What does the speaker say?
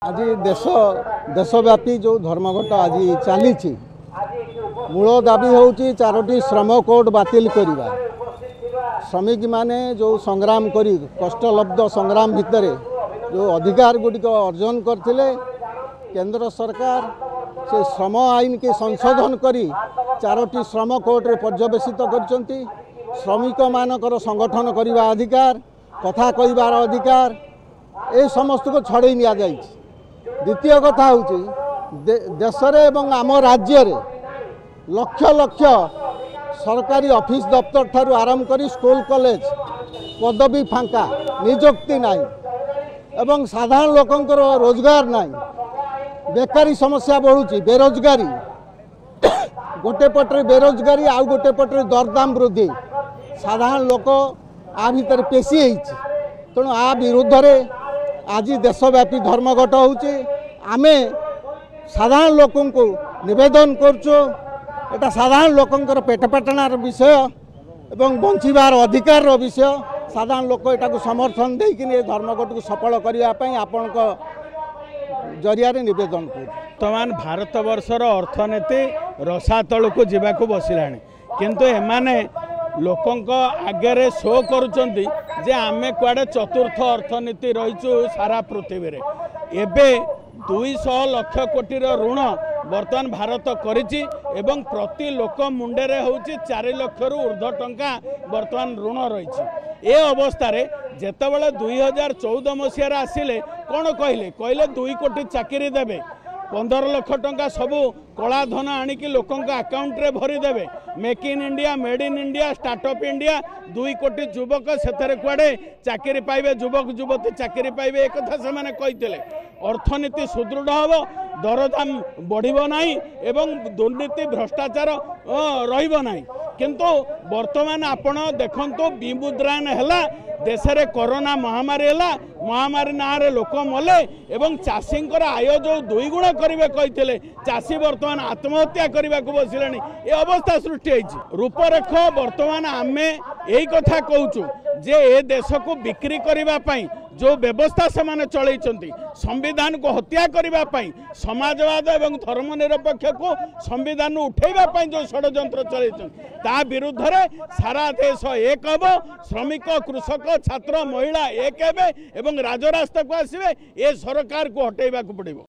आज देशव्यापी जो धर्मघट आज चली मूल दाबी हूँ चारोटी श्रम कोड बातिल करवा। श्रमिक माने जो संग्राम करी कष्टलब्ध संग्राम भितर जो अधिकार गुड़िक अर्जन करते केंद्र सरकार से श्रम आईन के संशोधन करी चारोटी श्रम कोड रे पर्यवेसित करछंती। श्रमिक मानकर संगठन करने अधिकार कथा कहबार अधिकार ए समस्त को छड़े निया जाई। द्वितीय कथा हूँ देश एवं आम राज्य रे लक्ष लक्ष सरकारी ऑफिस दफ्तर ठारू आरंभ करी स्कूल कॉलेज पदवी फांका निजुक्ति नाई एवं साधारण लोकंकर रोजगार नाई। बेकारी समस्या बढ़ुची बेरोजगारी गोटे पटरे बेरोजगारी आउ गोटे पटरे दरदाम वृद्धि साधारण लोक आ भितर पेशी तेणु आ विरुद्ध रे आज देशव्यापी धर्मघट होउची। आमे साधारण लोकन को निवेदन करछो एटा साधारण लोकंकर पेट पाटणार विषय एवं बंचिबार अधिकार विषय साधारण लोक एटा को समर्थन देकिन धर्मघट को सफल करबा पई आपन को जरिया रे निवेदन कर। वर्तमान भारत वर्षर अर्थनीति रसातल को जीवा को बसिलाणी किंतु एमाने लोकंक आगे शो करुचंती जे आमे कुआडे चतुर्थ अर्थनीति रहीचु सारा पृथ्वी रे। एबे 200 लाख कोटी ऋण वर्तमान भारत करिछि एवं प्रति लोक मुंडे रे होउछि 4 लाख रु ऊर्ध्व टंका वर्तमान ऋण रही। ए अवस्था रे जेतेबेले 2014 मसीहा आसिले कोन कहले 2 कोटी चाकरी देबे 15 लाख टंका सबू कला धन आणिकी लोकों अकाउंट रे भरी देवे। Make in India made in India startup India 2 कोटी युवक से कुआडे चाकरी पाइबे युवक युवती चाकरी पाइबे एक कथा से माने कहितले। अर्थनीति सुदृढ़ हम दरदाम बढ़िबो नाही एवं दुर्नीति भ्रष्टाचार रहिबो नाही। किंतु वर्तमान आपण देखंतु विमुद्रायन हैला देश रे कोरोना महामारी हैला महामारी ना रे लोक मले एवं चाषींकर आय जो 2 गुण करिवे कहितले चाषी वर्तमान आत्महत्या करने को बसिलानी ए अवस्था सृष्टि होइछि। रूपरेख वर्तमान आमे यही कथा कहूँ जे ए देश को बिक्री करबा पई जो व्यवस्था से माने चलैछंती संविधान को हत्या करबा पई समाजवाद एवं धर्मनिरपेक्ष को संविधान उठेबा पई जो षड्यंत्र चलैछंती ता विरुद्ध रे सारा देश एक हबो। श्रमिक कृषक छात्र महिला एक हेबे एवं राजरास्ता को आसीबे ए सरकार को हटेबा को पड़िबो।